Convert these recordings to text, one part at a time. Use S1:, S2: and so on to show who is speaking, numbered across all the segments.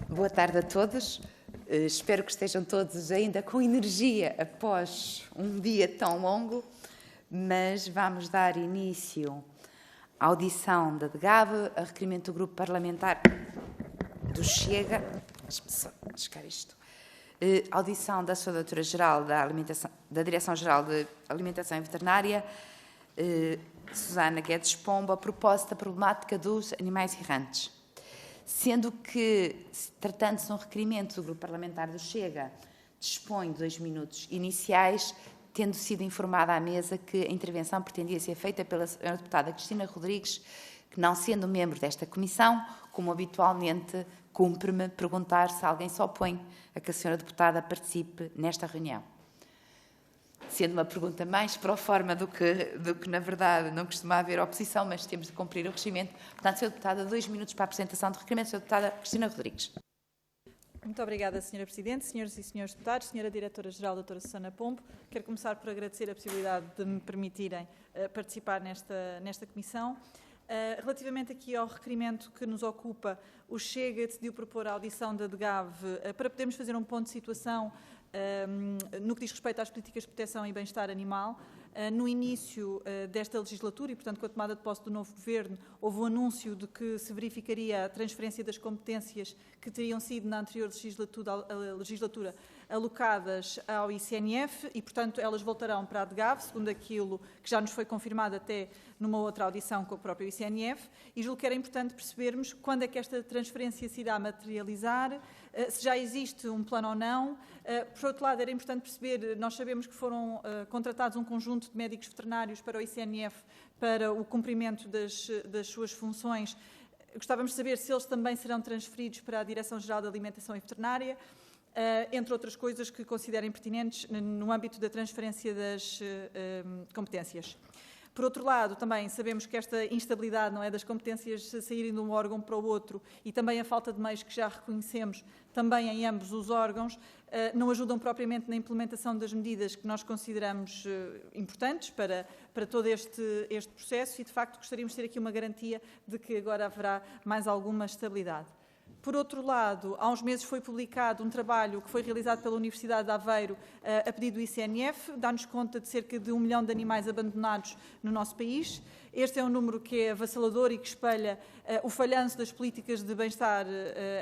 S1: Boa tarde a todos. Espero que estejam todos ainda com energia após um dia tão longo, mas vamos dar início à audição da DGAV, a requerimento do Grupo Parlamentar do Chega. Deixa-me só chegar isto. Audição da Sra. Doutora-Geral da Direção-Geral de Alimentação e Veterinária, Susana Guedes Pombo, a propósito da problemática dos animais errantes. Sendo que, tratando-se de um requerimento do Grupo Parlamentar do Chega, dispõe de 2 minutos iniciais, tendo sido informada à mesa que a intervenção pretendia ser feita pela Sra. Deputada Cristina Rodrigues, que, não sendo membro desta comissão, como habitualmente, cumpre-me perguntar se alguém se opõe a que a Sra. Deputada participe nesta reunião. Sendo uma pergunta mais pro forma do que, na verdade, não costuma haver oposição, mas temos de cumprir o regimento. Portanto, Sra. Deputada, 2 minutos para a apresentação do requerimento. Sra. Deputada Cristina Rodrigues.
S2: Muito obrigada, Sra. Presidente, Senhoras e Senhores Deputados, Sra. Diretora-Geral, Doutora Susana Pombo. Quero começar por agradecer a possibilidade de me permitirem participar nesta comissão. Relativamente aqui ao requerimento que nos ocupa, o Chega decidiu propor a audição da DGAV para podermos fazer um ponto de situação no que diz respeito às políticas de proteção e bem-estar animal. No início desta legislatura e, portanto, com a tomada de posse do novo Governo, houve o anúncio de que se verificaria a transferência das competências que teriam sido na anterior legislatura alocadas ao ICNF e, portanto, elas voltarão para a DGAV, segundo aquilo que já nos foi confirmado até numa outra audição com o próprio ICNF, e julgo que era importante percebermos quando é que esta transferência se irá materializar, se já existe um plano ou não. Por outro lado, era importante perceber, nós sabemos que foram contratados um conjunto de médicos veterinários para o ICNF para o cumprimento das suas funções. Gostávamos de saber se eles também serão transferidos para a Direção-Geral de Alimentação e Veterinária, entre outras coisas que considerem pertinentes no âmbito da transferência das competências. Por outro lado, também sabemos que esta instabilidade, não é, das competências saírem de um órgão para o outro e também a falta de meios que já reconhecemos também em ambos os órgãos, não ajudam propriamente na implementação das medidas que nós consideramos importantes para todo este processo e, de facto, gostaríamos de ter aqui uma garantia de que agora haverá mais alguma estabilidade. Por outro lado, há uns meses foi publicado um trabalho que foi realizado pela Universidade de Aveiro a pedido do ICNF, dá-nos conta de cerca de 1 milhão de animais abandonados no nosso país. Este é um número que é avassalador e que espelha o falhanço das políticas de bem-estar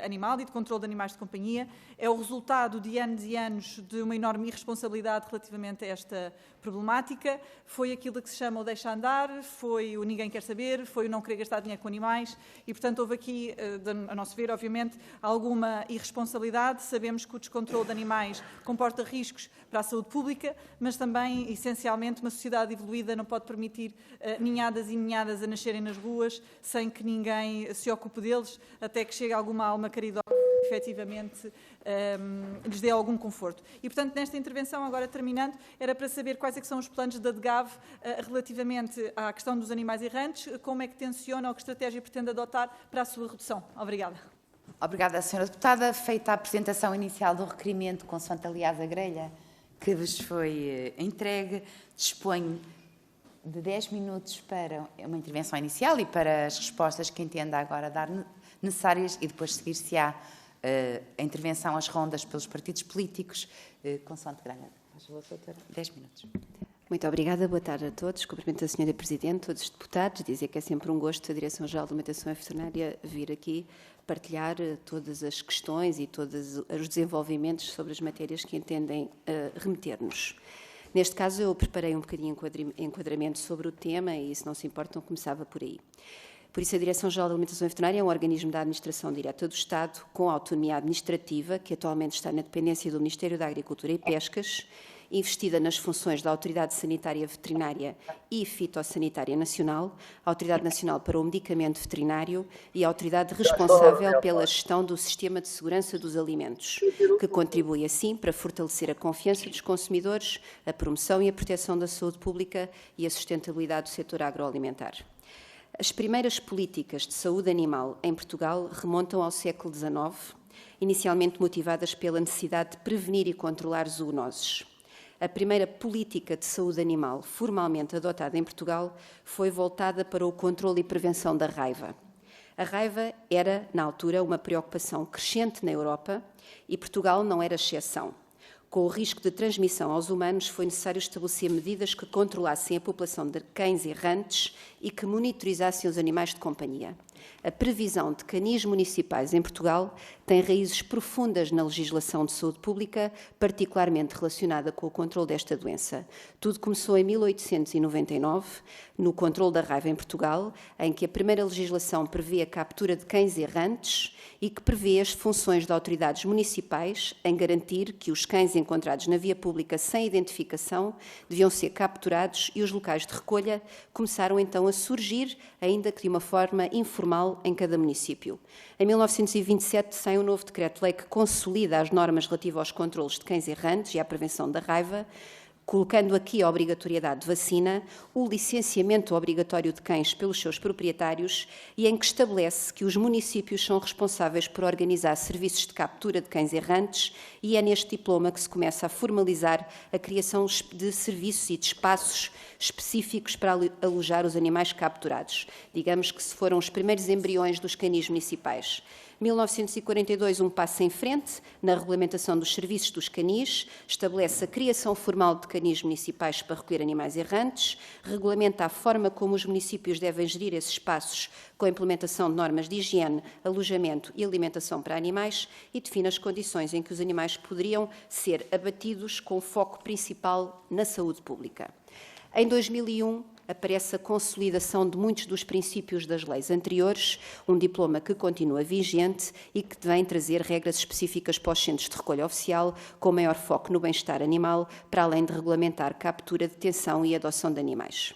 S2: animal e de controle de animais de companhia. É o resultado de anos e anos de uma enorme irresponsabilidade relativamente a esta problemática. Foi aquilo que se chama o deixa andar, foi o ninguém quer saber, foi o não querer gastar dinheiro com animais e, portanto, houve aqui, a nosso ver, obviamente, alguma irresponsabilidade. Sabemos que o descontrole de animais comporta riscos para a saúde pública, mas também, essencialmente, uma sociedade evoluída não pode permitir ninhadas e ninhadas a nascerem nas ruas sem que ninguém se ocupe deles, até que chegue alguma alma caridosa que efetivamente lhes dê algum conforto. E, portanto, nesta intervenção, agora terminando, era para saber quais é que são os planos da DGAV relativamente à questão dos animais errantes, como é que tenciona ou que estratégia pretende adotar para a sua redução. Obrigada.
S1: Obrigada, Sra. Deputada. Feita a apresentação inicial do requerimento, consoante, aliás, a grelha que vos foi entregue, disponho de 10 minutos para uma intervenção inicial e para as respostas que entenda agora dar necessárias e depois seguir-se-á a intervenção às rondas pelos partidos políticos, consoante grelha. 10 minutos.
S3: Muito obrigada, boa tarde a todos. Cumprimento a Sra. Presidente, todos os deputados, dizer que é sempre um gosto a Direção-Geral de Alimentação e Veterinária vir aqui partilhar todas as questões e todos os desenvolvimentos sobre as matérias que entendem remeter-nos. Neste caso, eu preparei um bocadinho enquadramento sobre o tema e, se não se importam, começava por aí. Por isso, a Direção-Geral de Alimentação e Veterinária é um organismo da Administração Direta do Estado com autonomia administrativa, que atualmente está na dependência do Ministério da Agricultura e Pescas, investida nas funções da Autoridade Sanitária Veterinária e Fitossanitária Nacional, a Autoridade Nacional para o Medicamento Veterinário e a Autoridade responsável pela gestão do Sistema de Segurança dos Alimentos, que contribui, assim, para fortalecer a confiança dos consumidores, a promoção e a proteção da saúde pública e a sustentabilidade do setor agroalimentar. As primeiras políticas de saúde animal em Portugal remontam ao século XIX, inicialmente motivadas pela necessidade de prevenir e controlar zoonoses. A primeira política de saúde animal formalmente adotada em Portugal foi voltada para o controle e prevenção da raiva. A raiva era, na altura, uma preocupação crescente na Europa e Portugal não era exceção. Com o risco de transmissão aos humanos, foi necessário estabelecer medidas que controlassem a população de cães errantes e que monitorizassem os animais de companhia. A previsão de canis municipais em Portugal tem raízes profundas na legislação de saúde pública, particularmente relacionada com o controle desta doença. Tudo começou em 1899, no controle da raiva em Portugal, em que a primeira legislação prevê a captura de cães errantes e que prevê as funções de autoridades municipais em garantir que os cães encontrados na via pública sem identificação deviam ser capturados e os locais de recolha começaram então a surgir, ainda que de uma forma informal, em cada município. Em 1927 sai um novo decreto-lei que consolida as normas relativas aos controlos de cães errantes e à prevenção da raiva, colocando aqui a obrigatoriedade de vacina, o licenciamento obrigatório de cães pelos seus proprietários e em que estabelece que os municípios são responsáveis por organizar serviços de captura de cães errantes e é neste diploma que se começa a formalizar a criação de serviços e de espaços específicos para alojar os animais capturados. Digamos que se foram os primeiros embriões dos canis municipais. 1942, um passo em frente na regulamentação dos serviços dos canis, estabelece a criação formal de canis municipais para recolher animais errantes, regulamenta a forma como os municípios devem gerir esses espaços com a implementação de normas de higiene, alojamento e alimentação para animais e define as condições em que os animais poderiam ser abatidos com foco principal na saúde pública. Em 2001, aparece a consolidação de muitos dos princípios das leis anteriores, um diploma que continua vigente e que vem trazer regras específicas para os centros de recolha oficial, com maior foco no bem-estar animal, para além de regulamentar captura, detenção e adoção de animais.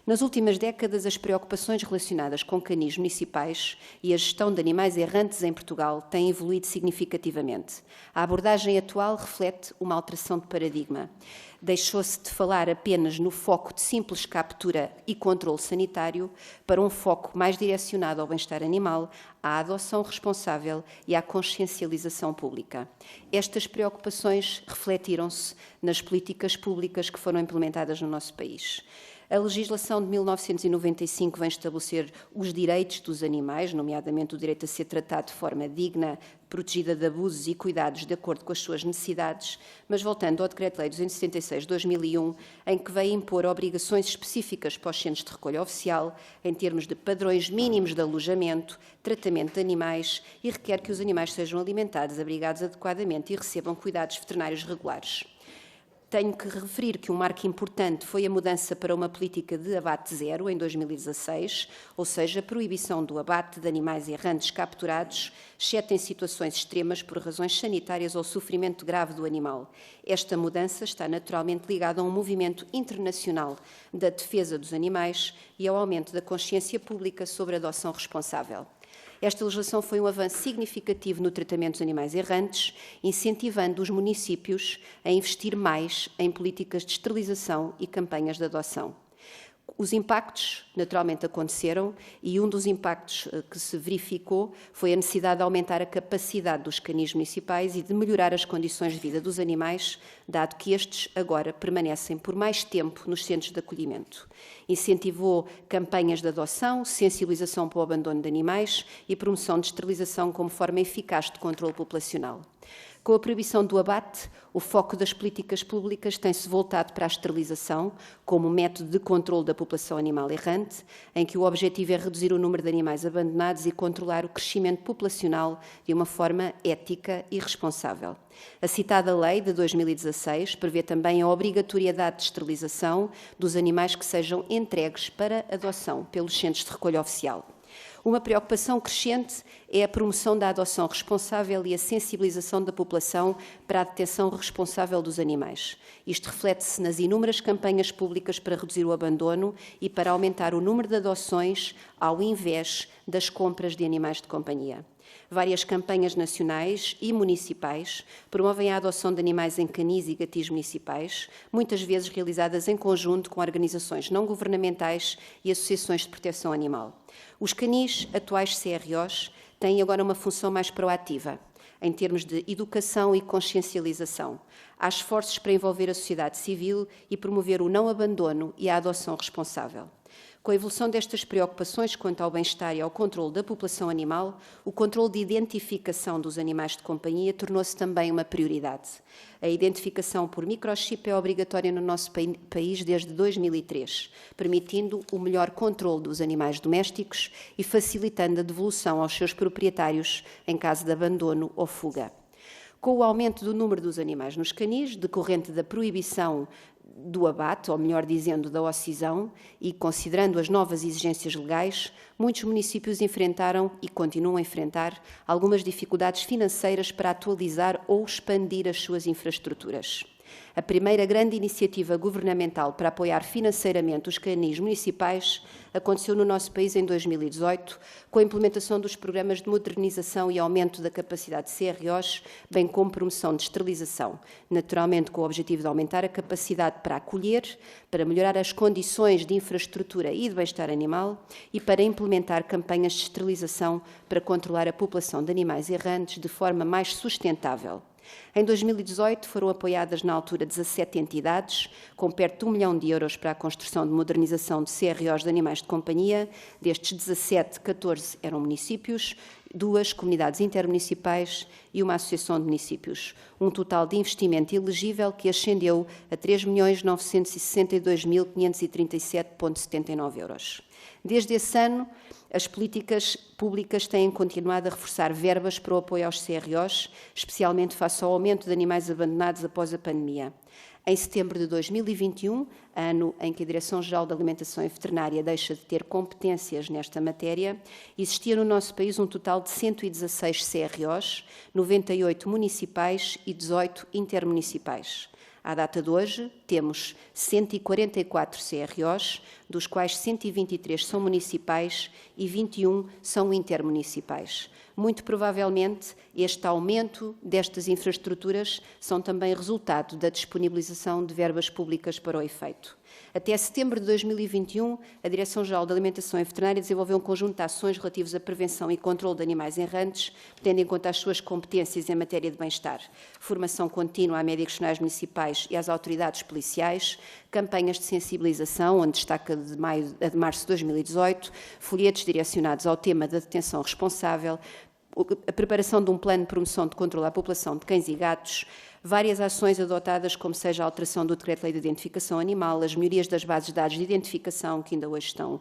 S3: Nas últimas décadas, as preocupações relacionadas com canis municipais e a gestão de animais errantes em Portugal têm evoluído significativamente. A abordagem atual reflete uma alteração de paradigma. Deixou-se de falar apenas no foco de simples captura e controle sanitário para um foco mais direcionado ao bem-estar animal, à adoção responsável e à consciencialização pública. Estas preocupações refletiram-se nas políticas públicas que foram implementadas no nosso país. A legislação de 1995 vem estabelecer os direitos dos animais, nomeadamente o direito a ser tratado de forma digna, protegida de abusos e cuidados de acordo com as suas necessidades, mas voltando ao Decreto-Lei 276 de 2001, em que veio impor obrigações específicas para os centros de recolha oficial, em termos de padrões mínimos de alojamento, tratamento de animais e requer que os animais sejam alimentados, abrigados adequadamente e recebam cuidados veterinários regulares. Tenho que referir que um marco importante foi a mudança para uma política de abate zero em 2016, ou seja, a proibição do abate de animais errantes capturados, exceto em situações extremas por razões sanitárias ou sofrimento grave do animal. Esta mudança está naturalmente ligada a um movimento internacional da defesa dos animais e ao aumento da consciência pública sobre a adoção responsável. Esta legislação foi um avanço significativo no tratamento dos animais errantes, incentivando os municípios a investir mais em políticas de esterilização e campanhas de adoção. Os impactos, naturalmente, aconteceram e um dos impactos que se verificou foi a necessidade de aumentar a capacidade dos canis municipais e de melhorar as condições de vida dos animais, dado que estes agora permanecem por mais tempo nos centros de acolhimento. Incentivou campanhas de adoção, sensibilização para o abandono de animais e promoção de esterilização como forma eficaz de controle populacional. Com a proibição do abate, o foco das políticas públicas tem-se voltado para a esterilização como método de controle da população animal errante, em que o objetivo é reduzir o número de animais abandonados e controlar o crescimento populacional de uma forma ética e responsável. A citada lei de 2016 prevê também a obrigatoriedade de esterilização dos animais que sejam entregues para adoção pelos centros de recolha oficial. Uma preocupação crescente é a promoção da adoção responsável e a sensibilização da população para a detenção responsável dos animais. Isto reflete-se nas inúmeras campanhas públicas para reduzir o abandono e para aumentar o número de adoções ao invés das compras de animais de companhia. Várias campanhas nacionais e municipais promovem a adoção de animais em canis e gatis municipais, muitas vezes realizadas em conjunto com organizações não governamentais e associações de proteção animal. Os canis, atuais CROs, têm agora uma função mais proativa, em termos de educação e consciencialização. Há esforços para envolver a sociedade civil e promover o não abandono e a adoção responsável. Com a evolução destas preocupações quanto ao bem-estar e ao controle da população animal, o controle de identificação dos animais de companhia tornou-se também uma prioridade. A identificação por microchip é obrigatória no nosso país desde 2003, permitindo o melhor controle dos animais domésticos e facilitando a devolução aos seus proprietários em caso de abandono ou fuga. Com o aumento do número dos animais nos canis, decorrente da proibição do abate, ou melhor dizendo, da ocisão, e considerando as novas exigências legais, muitos municípios enfrentaram e continuam a enfrentar algumas dificuldades financeiras para atualizar ou expandir as suas infraestruturas. A primeira grande iniciativa governamental para apoiar financeiramente os canis municipais aconteceu no nosso país em 2018, com a implementação dos programas de modernização e aumento da capacidade de CROs, bem como promoção de esterilização, naturalmente com o objetivo de aumentar a capacidade para acolher, para melhorar as condições de infraestrutura e de bem-estar animal e para implementar campanhas de esterilização para controlar a população de animais errantes de forma mais sustentável. Em 2018 foram apoiadas na altura 17 entidades, com perto de €1 milhão para a construção de modernização de CROs de animais de companhia. Destes 17, 14 eram municípios, 2 comunidades intermunicipais e uma associação de municípios. Um total de investimento elegível que ascendeu a €3.962.537,79. Desde esse ano, as políticas públicas têm continuado a reforçar verbas para o apoio aos CROs, especialmente face ao aumento de animais abandonados após a pandemia. Em setembro de 2021, ano em que a Direção-Geral da Alimentação e Veterinária deixa de ter competências nesta matéria, existia no nosso país um total de 116 CROs, 98 municipais e 18 intermunicipais. À data de hoje, temos 144 CROs, dos quais 123 são municipais e 21 são intermunicipais. Muito provavelmente, este aumento destas infraestruturas são também resultado da disponibilização de verbas públicas para o efeito. Até setembro de 2021, a Direção-Geral da Alimentação e Veterinária desenvolveu um conjunto de ações relativas à prevenção e controle de animais errantes, tendo em conta as suas competências em matéria de bem-estar, formação contínua a médicos regionais municipais e às autoridades policiais, campanhas de sensibilização, onde destaca de março de 2018, folhetos direcionados ao tema da detenção responsável, a preparação de um plano de promoção de controle à população de cães e gatos, várias ações adotadas, como seja a alteração do Decreto-Lei de Identificação Animal, as melhorias das bases de dados de identificação, que ainda hoje estão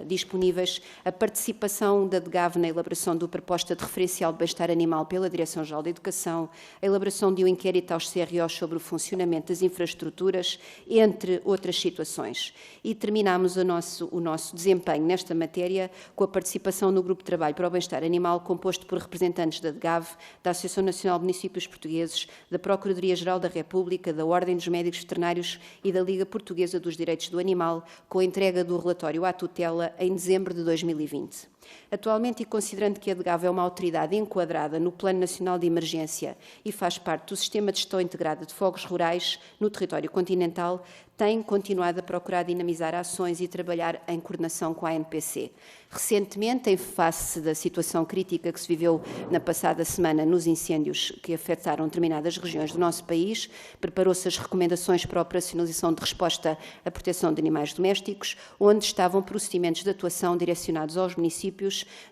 S3: disponíveis, a participação da DGAV na elaboração do proposta de referencial de bem-estar animal pela Direção-Geral da Educação, a elaboração de um inquérito aos CROs sobre o funcionamento das infraestruturas, entre outras situações. E terminamos o nosso desempenho nesta matéria com a participação no Grupo de Trabalho para o Bem-Estar Animal, composto por representantes da DGAV, da Associação Nacional de Municípios Portugueses, da Procuradoria-Geral da República, da Ordem dos Médicos Veterinários e da Liga Portuguesa dos Direitos do Animal, com a entrega do relatório à tutela em dezembro de 2020. Atualmente, e considerando que a DGAV é uma autoridade enquadrada no Plano Nacional de Emergência e faz parte do Sistema de Gestão Integrada de Fogos Rurais no território continental, tem continuado a procurar dinamizar ações e trabalhar em coordenação com a ANPC. Recentemente, em face da situação crítica que se viveu na passada semana nos incêndios que afetaram determinadas regiões do nosso país, preparou-se as recomendações para a operacionalização de resposta à proteção de animais domésticos, onde estavam procedimentos de atuação direcionados aos municípios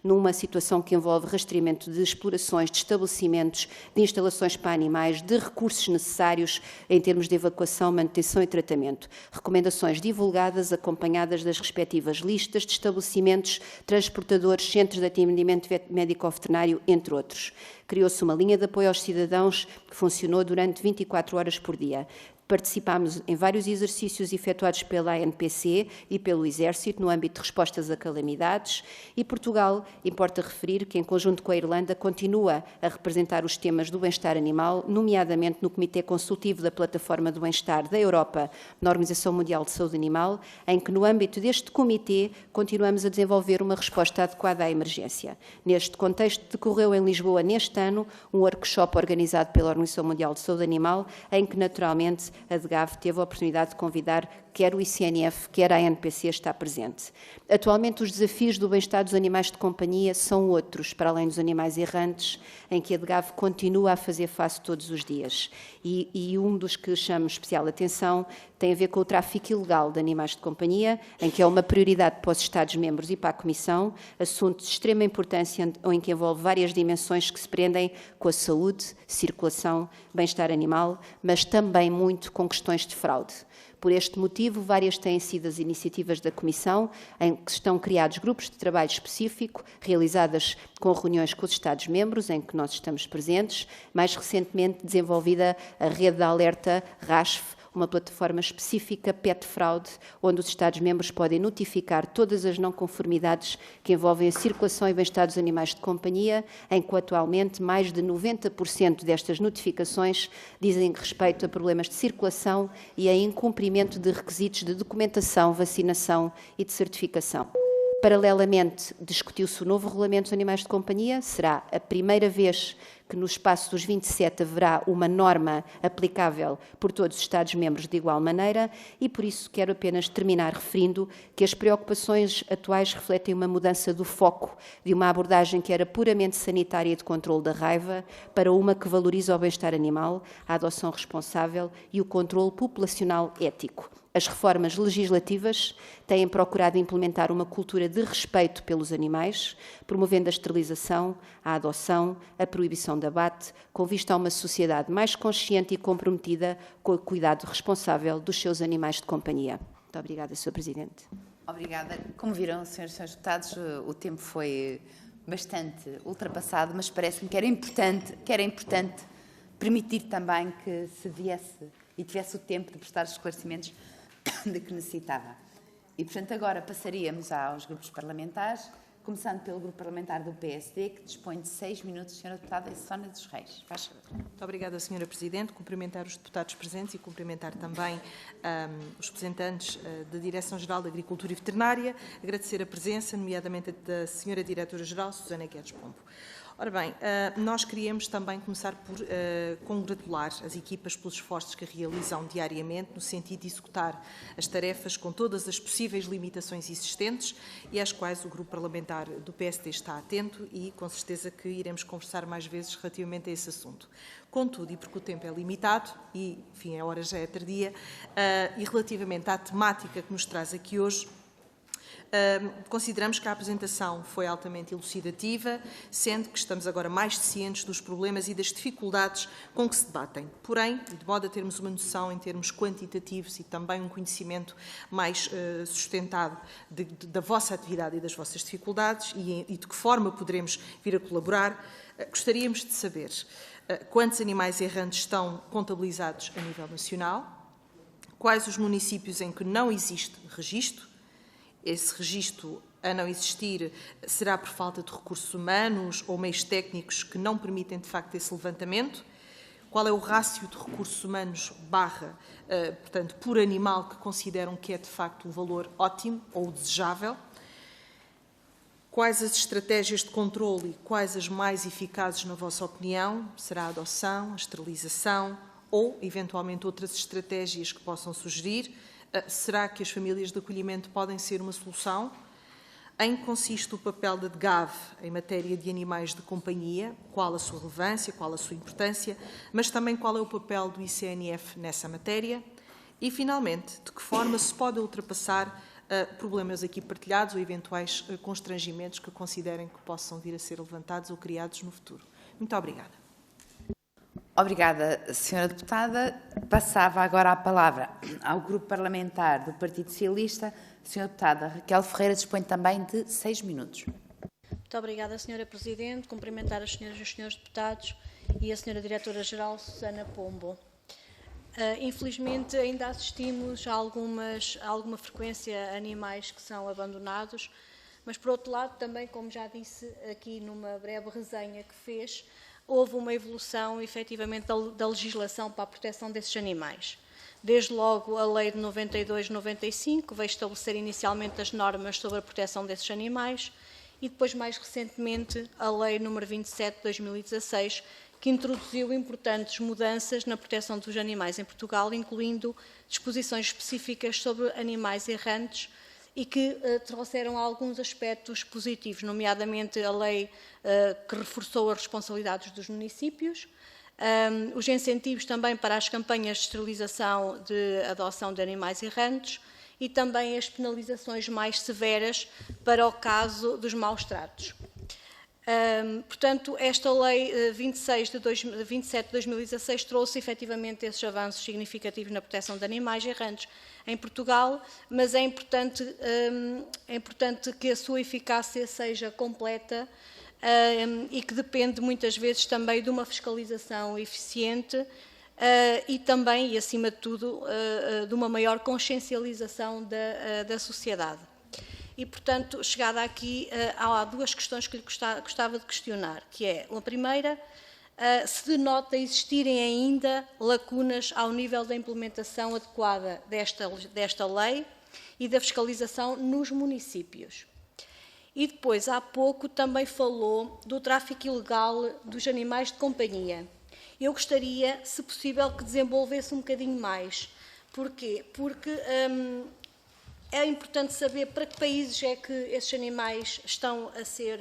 S3: numa situação que envolve rastreamento de explorações, de estabelecimentos, de instalações para animais, de recursos necessários em termos de evacuação, manutenção e tratamento. Recomendações divulgadas, acompanhadas das respectivas listas de estabelecimentos, transportadores, centros de atendimento médico-veterinário, entre outros. Criou-se uma linha de apoio aos cidadãos que funcionou durante 24 horas por dia. Participámos em vários exercícios efetuados pela ANPC e pelo Exército no âmbito de respostas a calamidades e Portugal, importa referir que, em conjunto com a Irlanda, continua a representar os temas do bem-estar animal, nomeadamente no Comitê Consultivo da Plataforma do Bem-Estar da Europa, na Organização Mundial de Saúde Animal, em que, no âmbito deste comitê, continuamos a desenvolver uma resposta adequada à emergência. Neste contexto, decorreu em Lisboa, neste ano, um workshop organizado pela Organização Mundial de Saúde Animal, em que, naturalmente, a DGAV teve a oportunidade de convidar quer o ICNF, quer a ANPC está presente. Atualmente, os desafios do bem-estar dos animais de companhia são outros, para além dos animais errantes, em que a DGAV continua a fazer face todos os dias. E um dos que chamo especial atenção tem a ver com o tráfico ilegal de animais de companhia, em que é uma prioridade para os Estados-membros e para a Comissão, assunto de extrema importância em que envolve várias dimensões que se prendem com a saúde, circulação, bem-estar animal, mas também muito com questões de fraude. Por este motivo, várias têm sido as iniciativas da Comissão, em que estão criados grupos de trabalho específico, realizadas com reuniões com os Estados-membros, em que nós estamos presentes. Mais recentemente, desenvolvida a rede de alerta RASF, uma plataforma específica PET Fraude, onde os Estados-membros podem notificar todas as não-conformidades que envolvem a circulação e bem-estar dos animais de companhia, enquanto atualmente mais de 90% destas notificações dizem respeito a problemas de circulação e a incumprimento de requisitos de documentação, vacinação e de certificação. Paralelamente, discutiu-se o novo Regulamento dos Animais de Companhia. Será a primeira vez que no espaço dos 27 haverá uma norma aplicável por todos os Estados-membros de igual maneira e, por isso, quero apenas terminar referindo que as preocupações atuais refletem uma mudança do foco de uma abordagem que era puramente sanitária e de controle da raiva para uma que valoriza o bem-estar animal, a adoção responsável e o controle populacional ético. As reformas legislativas têm procurado implementar uma cultura de respeito pelos animais, promovendo a esterilização, a adoção, a proibição de abate, com vista a uma sociedade mais consciente e comprometida com o cuidado responsável dos seus animais de companhia. Muito obrigada, Sr. Presidente.
S1: Obrigada. Como viram, senhores e senhores deputados, o tempo foi bastante ultrapassado, mas parece-me que era importante permitir também que se viesse e tivesse o tempo de prestar os esclarecimentos de que necessitava. E, portanto, agora passaríamos aos grupos parlamentares, começando pelo grupo parlamentar do PSD, que dispõe de 6 minutos, Sra. Deputada Sónia dos Reis. Faz favor.
S4: Muito obrigada, Sra. Presidente. Cumprimentar os deputados presentes e cumprimentar também os representantes da Direção-Geral da Agricultura e Veterinária, agradecer a presença, nomeadamente da Sra. Diretora-Geral, Susana Guedes Pombo. Ora bem, nós queríamos também começar por congratular as equipas pelos esforços que realizam diariamente no sentido de executar as tarefas com todas as possíveis limitações existentes e às quais o grupo parlamentar do PSD está atento e com certeza que iremos conversar mais vezes relativamente a esse assunto. Contudo, e porque o tempo é limitado e, enfim, a hora já é tardia, e relativamente à temática que nos traz aqui hoje, consideramos que a apresentação foi altamente elucidativa, sendo que estamos agora mais cientes dos problemas e das dificuldades com que se debatem. Porém, de modo a termos uma noção em termos quantitativos e também um conhecimento mais sustentado da vossa atividade e das vossas dificuldades e de que forma poderemos vir a colaborar, gostaríamos de saber quantos animais errantes estão contabilizados a nível nacional, quais os municípios em que não existe registro. Esse registro, a não existir, será por falta de recursos humanos ou meios técnicos que não permitem, de facto, esse levantamento? Qual é o rácio de recursos humanos portanto, por animal que consideram que é, de facto, um valor ótimo ou desejável? Quais as estratégias de controle e quais as mais eficazes, na vossa opinião? Será a adoção, a esterilização ou, eventualmente, outras estratégias que possam sugerir? Será que as famílias de acolhimento podem ser uma solução? Em que consiste o papel da DGAV em matéria de animais de companhia? Qual a sua relevância, qual a sua importância, mas também qual é o papel do ICNF nessa matéria? E, finalmente, de que forma se pode ultrapassar problemas aqui partilhados ou eventuais constrangimentos que considerem que possam vir a ser levantados ou criados no futuro? Muito obrigada.
S1: Obrigada, Sra. Deputada. Passava agora a palavra ao Grupo Parlamentar do Partido Socialista. Sra. Deputada Raquel Ferreira dispõe também de 6 minutos.
S5: Muito obrigada, Sra. Presidente. Cumprimentar as senhoras e os senhores deputados e a Sra. Diretora-Geral, Susana Pombo. Infelizmente, ainda assistimos a alguma frequência a animais que são abandonados, mas, por outro lado, também, como já disse aqui numa breve resenha que fez, houve uma evolução, efetivamente, da legislação para a proteção desses animais. Desde logo, a Lei de 92/95 veio estabelecer inicialmente as normas sobre a proteção desses animais e depois, mais recentemente, a Lei número 27/2016, que introduziu importantes mudanças na proteção dos animais em Portugal, incluindo disposições específicas sobre animais errantes e que trouxeram alguns aspectos positivos, nomeadamente a lei que reforçou as responsabilidades dos municípios, os incentivos também para as campanhas de esterilização de adoção de animais errantes e também as penalizações mais severas para o caso dos maus-tratos. Portanto, esta lei 27 de 2016 trouxe efetivamente esses avanços significativos na proteção de animais errantes em Portugal, mas é importante que a sua eficácia seja completa e que depende muitas vezes também de uma fiscalização eficiente e também, e acima de tudo, de uma maior consciencialização da sociedade. E, portanto, chegada aqui, há duas questões que lhe gostava de questionar, que é, a primeira, se denota existirem ainda lacunas ao nível da implementação adequada desta lei e da fiscalização nos municípios. E depois, há pouco, também falou do tráfico ilegal dos animais de companhia. Eu gostaria, se possível, que desenvolvesse um bocadinho mais. Porquê? Porque é importante saber para que países é que esses animais estão a ser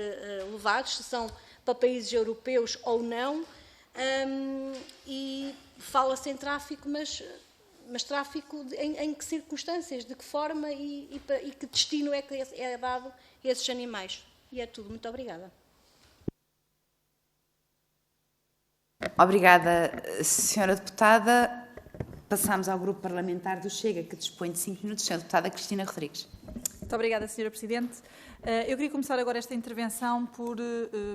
S5: levados, se são para países europeus ou não, e fala-se em tráfico, mas tráfico em que circunstâncias, de que forma e que destino é que é dado a esses animais. E é tudo. Muito obrigada.
S1: Obrigada, Sra. Deputada. Passamos ao Grupo Parlamentar do Chega, que dispõe de 5 minutos. Sra. Deputada Cristina Rodrigues.
S2: Muito obrigada, Sra. Presidente. Eu queria começar agora esta intervenção por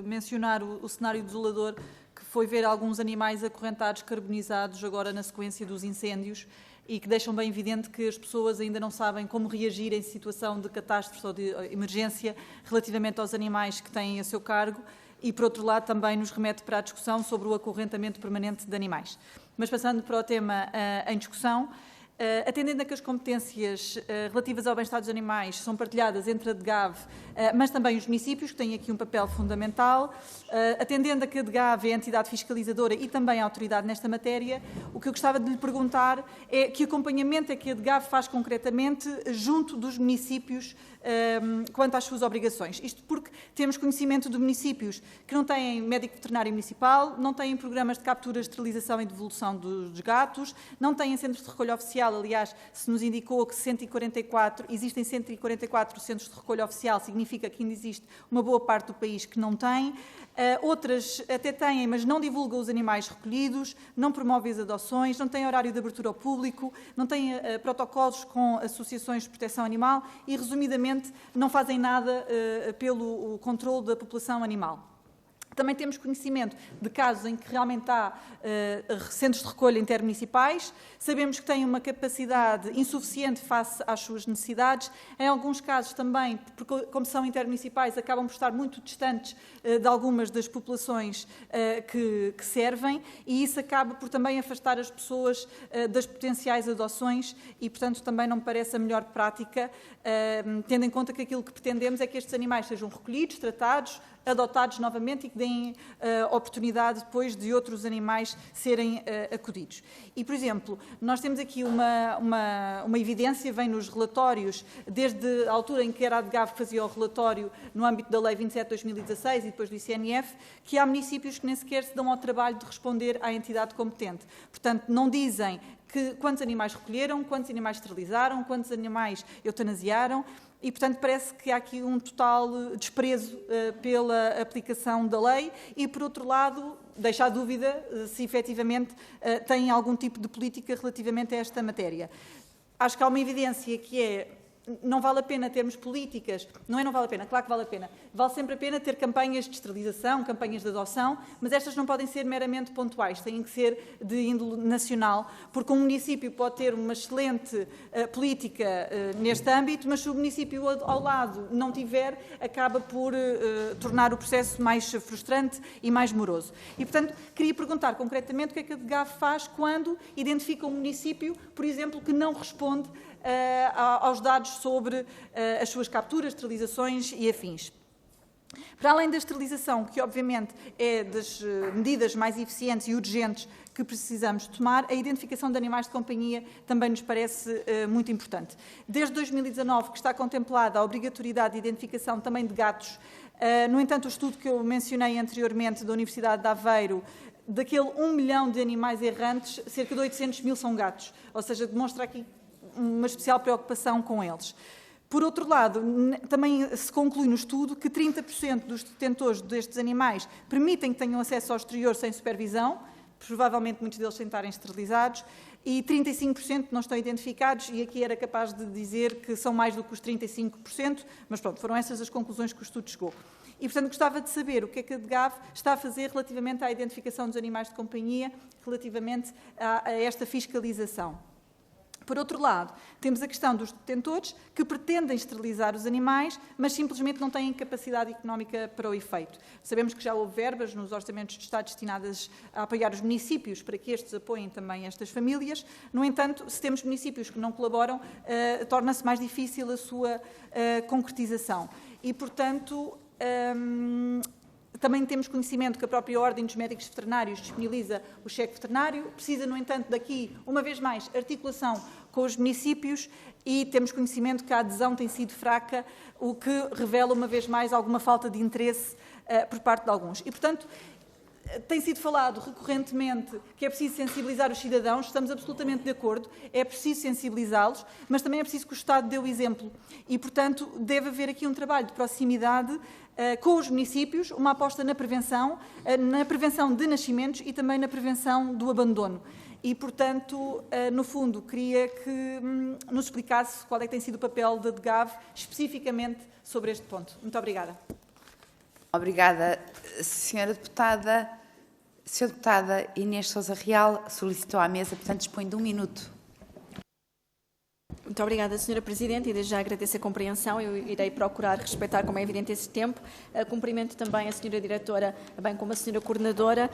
S2: mencionar o cenário desolador que foi ver alguns animais acorrentados, carbonizados, agora na sequência dos incêndios, e que deixam bem evidente que as pessoas ainda não sabem como reagir em situação de catástrofe ou de emergência relativamente aos animais que têm a seu cargo e, por outro lado, também nos remete para a discussão sobre o acorrentamento permanente de animais. Mas passando para o tema em discussão, atendendo a que as competências relativas ao bem-estar dos animais são partilhadas entre a DGAV, mas também os municípios, que têm aqui um papel fundamental, atendendo a que a DGAV é a entidade fiscalizadora e também a autoridade nesta matéria, o que eu gostava de lhe perguntar é que acompanhamento é que a DGAV faz concretamente junto dos municípios quanto às suas obrigações. Isto porque temos conhecimento de municípios que não têm médico veterinário municipal, não têm programas de captura, esterilização e devolução dos gatos, não têm centros de recolha oficial. Aliás, se nos indicou que existem 144 centros de recolha oficial, significa que ainda existe uma boa parte do país que não tem. Outras até têm, mas não divulgam os animais recolhidos, não promovem as adoções, não têm horário de abertura ao público, não têm protocolos com associações de proteção animal e, resumidamente, não fazem nada pelo controle da população animal. Também temos conhecimento de casos em que realmente há centros de recolha intermunicipais. Sabemos que têm uma capacidade insuficiente face às suas necessidades. Em alguns casos também, porque como são intermunicipais, acabam por estar muito distantes de algumas das populações que servem, e isso acaba por também afastar as pessoas das potenciais adoções e, portanto, também não me parece a melhor prática, tendo em conta que aquilo que pretendemos é que estes animais sejam recolhidos, tratados, adotados novamente e que deem oportunidade depois de outros animais serem acudidos. E, por exemplo, nós temos aqui uma evidência, vem nos relatórios, desde a altura em que era a DGAV que fazia o relatório no âmbito da Lei 27 de 2016 e depois do ICNF, que há municípios que nem sequer se dão ao trabalho de responder à entidade competente. Portanto, não dizem quantos animais recolheram, quantos animais esterilizaram, quantos animais eutanasiaram, e, portanto, parece que há aqui um total desprezo pela aplicação da lei e, por outro lado, deixa a dúvida se efetivamente têm algum tipo de política relativamente a esta matéria. Acho que há uma evidência que é: não vale a pena termos políticas, não vale a pena, claro que vale a pena, vale sempre a pena ter campanhas de esterilização, campanhas de adoção, mas estas não podem ser meramente pontuais, têm que ser de índole nacional, porque um município pode ter uma excelente política neste âmbito, mas se o município ao lado não tiver, acaba por tornar o processo mais frustrante e mais moroso. E, portanto, queria perguntar concretamente o que é que a DGAV faz quando identifica um município, por exemplo, que não responde aos dados sobre as suas capturas, esterilizações e afins. Para além da esterilização, que obviamente é das medidas mais eficientes e urgentes que precisamos tomar, a identificação de animais de companhia também nos parece muito importante. Desde 2019 que está contemplada a obrigatoriedade de identificação também de gatos. No entanto, o estudo que eu mencionei anteriormente da Universidade de Aveiro, daquele 1 milhão de animais errantes, cerca de 800 mil são gatos, ou seja, demonstra aqui uma especial preocupação com eles. Por outro lado, também se conclui no estudo que 30% dos detentores destes animais permitem que tenham acesso ao exterior sem supervisão, provavelmente muitos deles sem estarem esterilizados, e 35% não estão identificados, e aqui era capaz de dizer que são mais do que os 35%, mas pronto, foram essas as conclusões que o estudo chegou. E, portanto, gostava de saber o que é que a DGAV está a fazer relativamente à identificação dos animais de companhia, relativamente a esta fiscalização. Por outro lado, temos a questão dos detentores que pretendem esterilizar os animais, mas simplesmente não têm capacidade económica para o efeito. Sabemos que já houve verbas nos orçamentos de Estado destinadas a apoiar os municípios para que estes apoiem também estas famílias. No entanto, se temos municípios que não colaboram, torna-se mais difícil a sua concretização. E, portanto, também temos conhecimento que a própria Ordem dos Médicos Veterinários disponibiliza o cheque veterinário, precisa, no entanto, daqui, uma vez mais, articulação com os municípios, e temos conhecimento que a adesão tem sido fraca, o que revela, uma vez mais, alguma falta de interesse por parte de alguns. E, portanto, tem sido falado recorrentemente que é preciso sensibilizar os cidadãos, estamos absolutamente de acordo, é preciso sensibilizá-los, mas também é preciso que o Estado dê o exemplo. E, portanto, deve haver aqui um trabalho de proximidade com os municípios, uma aposta na prevenção de nascimentos e também na prevenção do abandono. E, portanto, no fundo, queria que nos explicasse qual é que tem sido o papel da DGAV especificamente sobre este ponto. Muito obrigada.
S1: Obrigada, Sra. Deputada. Sra. Deputada Inês Sousa Real solicitou à mesa, portanto, dispõe de 1 minuto.
S6: Muito obrigada, Sra. Presidente, e desde já agradeço a compreensão. Eu irei procurar respeitar, como é evidente, esse tempo. Cumprimento também a Sra. Diretora, bem como a Sra. Coordenadora.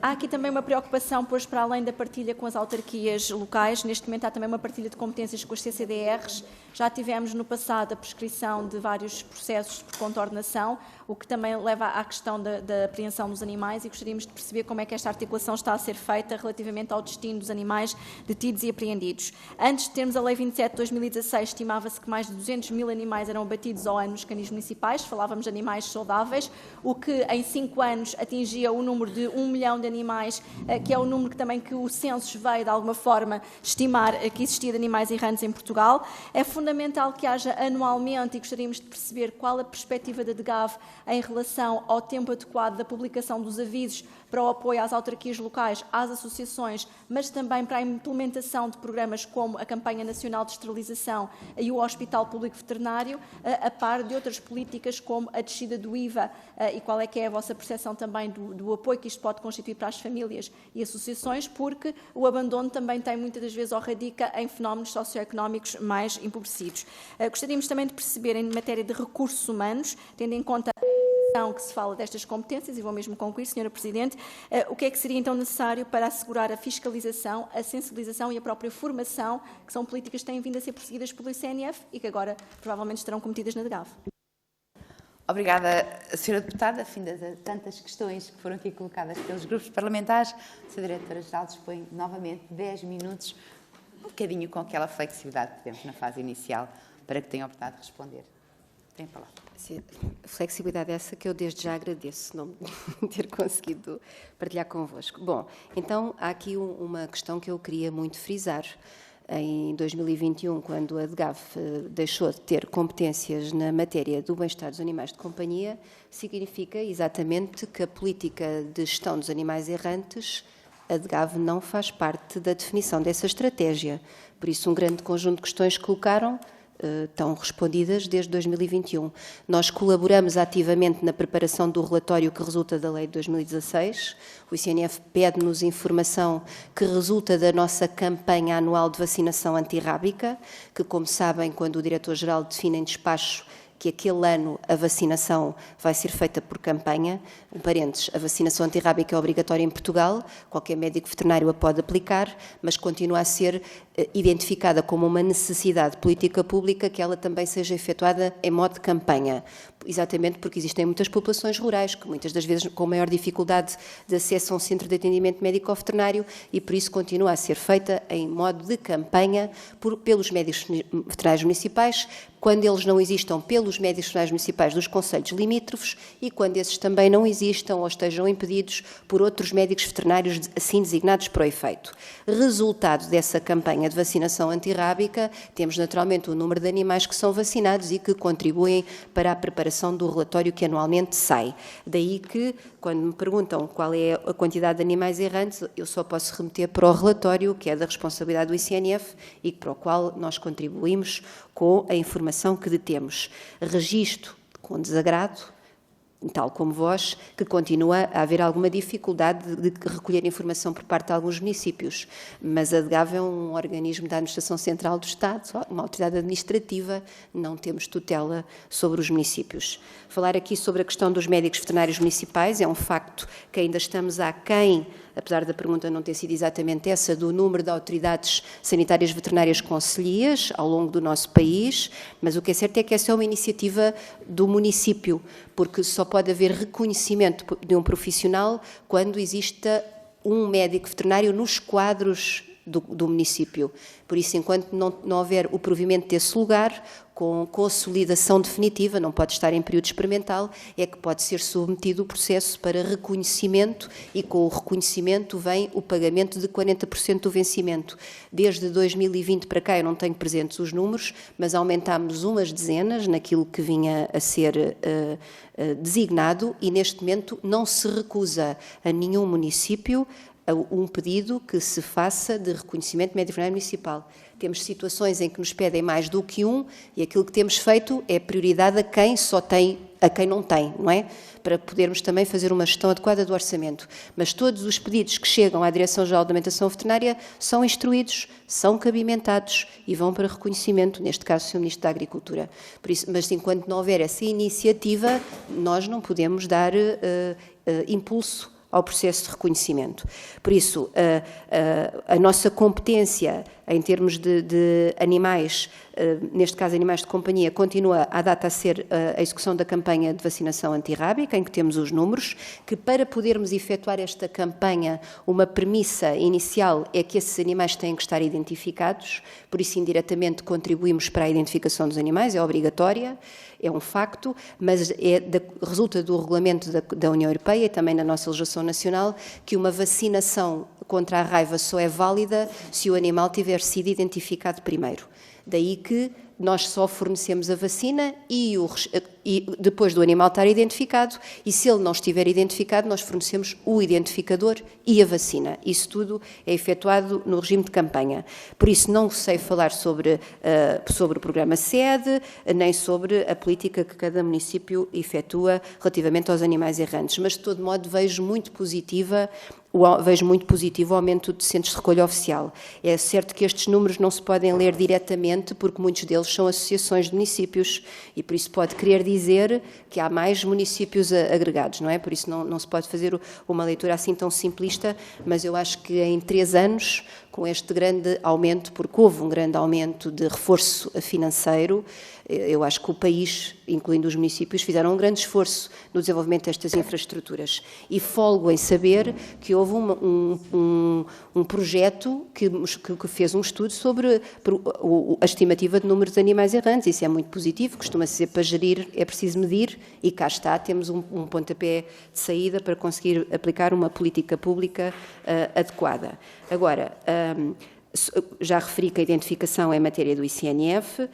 S6: Há aqui também uma preocupação, pois, para além da partilha com as autarquias locais, neste momento há também uma partilha de competências com as CCDRs. Já tivemos no passado a prescrição de vários processos por contornação, o que também leva à questão da apreensão dos animais, e gostaríamos de perceber como é que esta articulação está a ser feita relativamente ao destino dos animais detidos e apreendidos. Antes de termos a Lei 27 de 2016, estimava-se que mais de 200 mil animais eram abatidos ao ano nos canis municipais, falávamos de animais saudáveis, o que em 5 anos atingia o número de 1 milhão de animais, que é o número que também que o censo veio, de alguma forma, estimar que existia de animais errantes em Portugal. É fundamental que haja anualmente, e gostaríamos de perceber qual a perspectiva da DGAV em relação ao tempo adequado da publicação dos avisos para o apoio às autarquias locais, às associações, mas também para a implementação de programas como a Campanha Nacional de Esterilização e o Hospital Público Veterinário, a par de outras políticas como a descida do IVA, e qual é que é a vossa percepção também do apoio que isto pode constituir para as famílias e associações, porque o abandono também tem muitas das vezes ou radica em fenómenos socioeconómicos mais empobrecidos. Gostaríamos também de perceber, em matéria de recursos humanos, tendo em conta que se fala destas competências, e vou mesmo concluir, Sra. Presidente, o que é que seria então necessário para assegurar a fiscalização, a sensibilização e a própria formação, que são políticas que têm vindo a ser perseguidas pelo ICNF e que agora provavelmente estarão cometidas na DGAV.
S1: Obrigada, Sra. Deputada. Fim de tantas questões que foram aqui colocadas pelos grupos parlamentares, a Sra. Diretora-Geral dispõe novamente 10 minutos, um bocadinho com aquela flexibilidade que temos na fase inicial, para que tenha a oportunidade de responder. Tem a palavra.
S3: Sim, flexibilidade essa que eu desde já agradeço, não ter conseguido partilhar convosco. Bom, então há aqui uma questão que eu queria muito frisar. Em 2021, quando a DGAV deixou de ter competências na matéria do bem-estar dos animais de companhia, significa exatamente que a política de gestão dos animais errantes, a DGAV não faz parte da definição dessa estratégia. Por isso, um grande conjunto de questões que colocaram estão respondidas desde 2021. Nós colaboramos ativamente na preparação do relatório que resulta da Lei de 2016. O ICNF pede-nos informação que resulta da nossa campanha anual de vacinação antirrábica, que, como sabem, quando o Diretor-Geral define em despacho que aquele ano a vacinação vai ser feita por campanha. Um parênteses, a vacinação antirrábica é obrigatória em Portugal, qualquer médico veterinário a pode aplicar, mas continua a ser identificada como uma necessidade de política pública, que ela também seja efetuada em modo de campanha. Exatamente porque existem muitas populações rurais, que muitas das vezes com maior dificuldade de acesso a um centro de atendimento médico-veterinário, e por isso continua a ser feita em modo de campanha pelos médicos veterinários municipais, quando eles não existam, pelos médicos veterinários municipais dos concelhos limítrofes, e quando esses também não existam ou estejam impedidos por outros médicos veterinários assim designados para o efeito. Resultado dessa campanha de vacinação antirrábica, temos naturalmente o número de animais que são vacinados e que contribuem para a preparação do relatório que anualmente sai. Daí que, quando me perguntam qual é a quantidade de animais errantes, eu só posso remeter para o relatório, que é da responsabilidade do ICNF e para o qual nós contribuímos com a informação que detemos. Registro com desagrado, tal como vós, que continua a haver alguma dificuldade de recolher informação por parte de alguns municípios, mas a DGAV é um organismo da Administração Central do Estado, uma autoridade administrativa, não temos tutela sobre os municípios. Falar aqui sobre a questão dos médicos veterinários municipais é um facto que ainda estamos aquém, apesar da pergunta não ter sido exatamente essa, do número de autoridades sanitárias veterinárias concelhias ao longo do nosso país, mas o que é certo é que essa é uma iniciativa do município, porque só pode haver reconhecimento de um profissional quando exista um médico veterinário nos quadros do município. Por isso, enquanto não houver o provimento desse lugar, com consolidação definitiva, não pode estar em período experimental, é que pode ser submetido o processo para reconhecimento, e com o reconhecimento vem o pagamento de 40% do vencimento. Desde 2020 para cá, eu não tenho presentes os números, mas aumentámos umas dezenas naquilo que vinha a ser designado, e neste momento não se recusa a nenhum município um pedido que se faça de reconhecimento médico veterinário municipal. Temos situações em que nos pedem mais do que um, e aquilo que temos feito é prioridade a quem só tem, a quem não tem, não é? Para podermos também fazer uma gestão adequada do orçamento. Mas todos os pedidos que chegam à Direção-Geral da Alimentação Veterinária são instruídos, são cabimentados e vão para reconhecimento, neste caso, o Sr. Ministro da Agricultura. Por isso, mas enquanto não houver essa iniciativa, nós não podemos dar impulso ao processo de reconhecimento. Por isso, a nossa competência em termos de animais, neste caso animais de companhia, continua à data a ser a execução da campanha de vacinação antirrábica, em que temos os números, que para podermos efetuar esta campanha, uma premissa inicial é que esses animais têm que estar identificados, por isso indiretamente contribuímos para a identificação dos animais, é obrigatória, é um facto, mas resulta do regulamento da União Europeia e também da nossa legislação nacional que uma vacinação contra a raiva só é válida se o animal tiver sido identificado primeiro. Daí que nós só fornecemos a vacina e depois do animal estar identificado, e se ele não estiver identificado, nós fornecemos o identificador e a vacina. Isso tudo é efetuado no regime de campanha. Por isso não sei falar sobre o programa SED, nem sobre a política que cada município efetua relativamente aos animais errantes, mas de todo modo vejo muito positivo o aumento de centros de recolha oficial. É certo que estes números não se podem ler diretamente, porque muitos deles são associações de municípios, e por isso pode querer dizer que há mais municípios agregados, não é? Por isso não se pode fazer uma leitura assim tão simplista, mas eu acho que em 3 anos, com este grande aumento, porque houve um grande aumento de reforço financeiro, eu acho que o país, incluindo os municípios, fizeram um grande esforço no desenvolvimento destas infraestruturas. E folgo em saber que houve um projeto que fez um estudo sobre a estimativa de número de animais errantes. Isso é muito positivo, costuma-se dizer para gerir é preciso medir, e cá está, temos um pontapé de saída para conseguir aplicar uma política pública adequada. Agora, já referi que a identificação é matéria do ICNF,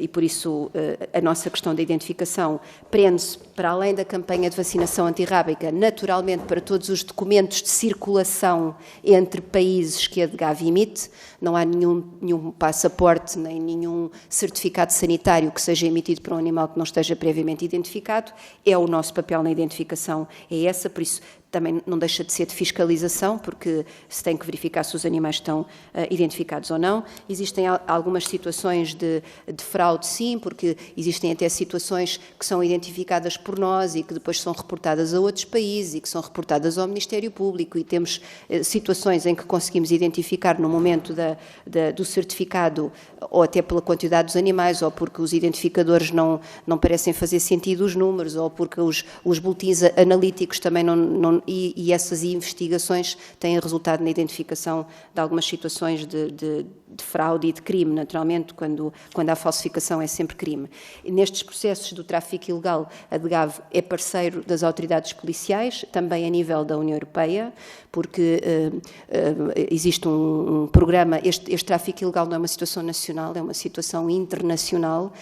S3: e por isso a nossa questão da identificação prende-se, para além da campanha de vacinação antirrábica, naturalmente para todos os documentos de circulação entre países que a DGAV emite. Não há nenhum passaporte nem nenhum certificado sanitário que seja emitido para um animal que não esteja previamente identificado. É o nosso papel na identificação, é essa, por isso também não deixa de ser de fiscalização, porque se tem que verificar se os animais estão identificados ou não. Existem algumas situações de fraude, sim, porque existem até situações que são identificadas por nós e que depois são reportadas a outros países e que são reportadas ao Ministério Público, e temos situações em que conseguimos identificar no momento do certificado, ou até pela quantidade dos animais, ou porque os identificadores não parecem fazer sentido os números, ou porque os boletins analíticos também e essas investigações têm resultado na identificação de algumas situações de fraude e de crime. Naturalmente, quando há falsificação é sempre crime. E nestes processos do tráfico ilegal, a DGAV é parceiro das autoridades policiais, também a nível da União Europeia, porque existe um programa. Este tráfico ilegal não é uma situação nacional, é uma situação internacional.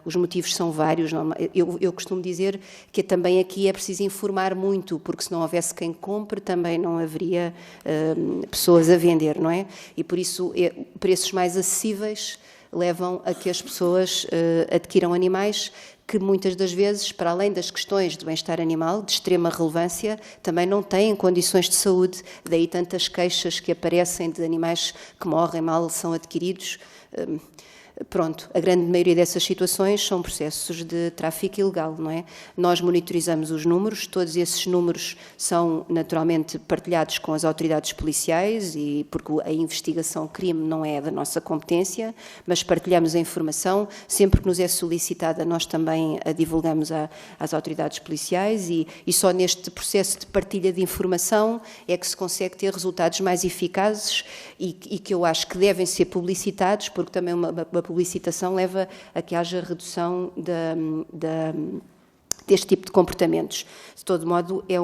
S3: Os motivos são vários. Eu costumo dizer que também aqui é preciso informar muito, porque se não houvesse quem compre, também não haveria pessoas a vender, não é? E por isso preços mais acessíveis levam a que as pessoas adquiram animais que muitas das vezes, para além das questões de bem-estar animal, de extrema relevância, também não têm condições de saúde, daí tantas queixas que aparecem de animais que morrem mal, são adquiridos. Pronto, a grande maioria dessas situações são processos de tráfico ilegal, não é? Nós monitorizamos os números, todos esses números são naturalmente partilhados com as autoridades policiais, e porque a investigação crime não é da nossa competência, mas partilhamos a informação, sempre que nos é solicitada nós também a divulgamos às autoridades policiais, e só neste processo de partilha de informação é que se consegue ter resultados mais eficazes e que eu acho que devem ser publicitados, porque também uma publicitação leva a que haja redução deste tipo de comportamentos. De todo modo, é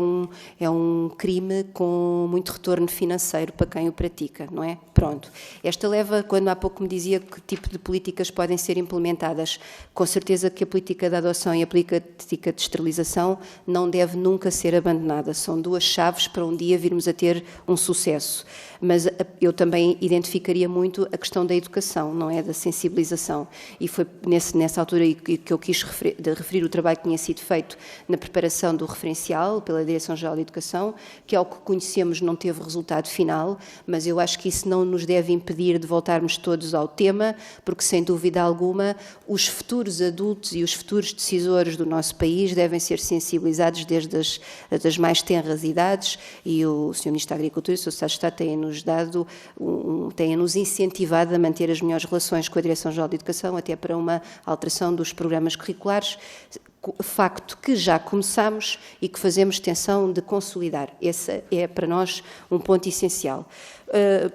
S3: um crime com muito retorno financeiro para quem o pratica, não é? Pronto. Esta leva, quando há pouco me dizia que tipo de políticas podem ser implementadas, com certeza que a política de adoção e a política de esterilização não deve nunca ser abandonada. São duas chaves para um dia virmos a ter um sucesso. Mas eu também identificaria muito a questão da educação, não é? Da sensibilização. E foi nessa altura que eu quis referir o trabalho que tinha sido feito na preparação do referencial pela Direção-Geral de Educação, que ao que conhecemos não teve resultado final, mas eu acho que isso não nos deve impedir de voltarmos todos ao tema, porque sem dúvida alguma os futuros adultos e os futuros decisores do nosso país devem ser sensibilizados desde as mais tenras idades, e o Sr. Ministro da Agricultura e o Sr. Secretário de Estado têm-nos incentivado a manter as melhores relações com a Direção-Geral de Educação, até para uma alteração dos programas curriculares, facto que já começamos e que fazemos tensão de consolidar. Esse é para nós um ponto essencial.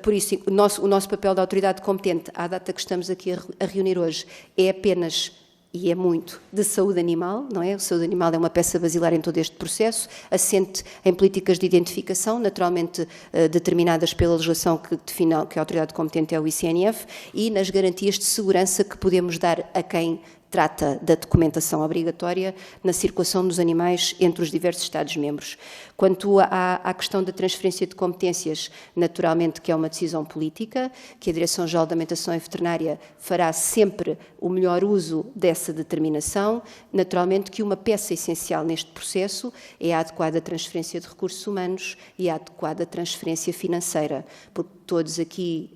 S3: Por isso, o nosso papel da autoridade competente, à data que estamos aqui a reunir hoje, é apenas, e é muito, de saúde animal, não é? A saúde animal é uma peça basilar em todo este processo, assente em políticas de identificação, naturalmente determinadas pela legislação que define que a autoridade competente é o ICNF, e nas garantias de segurança que podemos dar a quem trata da documentação obrigatória na circulação dos animais entre os diversos Estados-membros. Quanto à questão da transferência de competências, naturalmente que é uma decisão política, que a Direção-Geral da Alimentação e Veterinária fará sempre o melhor uso dessa determinação. Naturalmente que uma peça essencial neste processo é a adequada transferência de recursos humanos e a adequada transferência financeira, porque todos aqui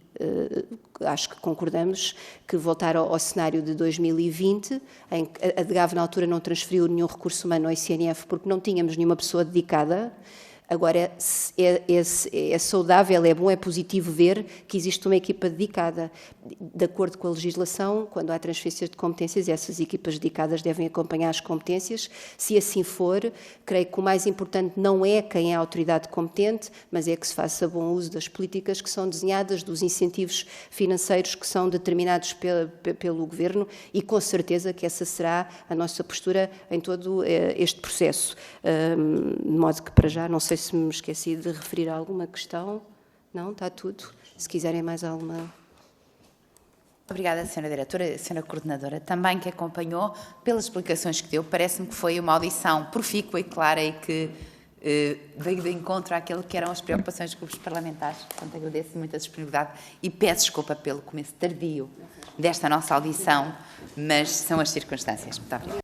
S3: acho que concordamos que voltar ao cenário de 2020, em que a DGAV na altura não transferiu nenhum recurso humano ao ICNF porque não tínhamos nenhuma pessoa dedicada. Agora, é saudável, é bom, é positivo ver que existe uma equipa dedicada. De acordo com a legislação, quando há transferências de competências, essas equipas dedicadas devem acompanhar as competências. Se assim for, creio que o mais importante não é quem é a autoridade competente, mas é que se faça bom uso das políticas que são desenhadas, dos incentivos financeiros que são determinados pelo Governo, e com certeza que essa será a nossa postura em todo este processo. De modo que, para já, não sei se me esqueci de referir a alguma questão. Não? Está tudo. Se quiserem mais alguma...
S1: Obrigada, Sra. Diretora, Sra. Coordenadora, também que acompanhou, pelas explicações que deu. Parece-me que foi uma audição profícua e clara e que veio de encontro àquilo que eram as preocupações dos grupos parlamentares. Portanto, agradeço muito a disponibilidade e peço desculpa pelo começo tardio desta nossa audição, mas são as circunstâncias. Muito obrigada.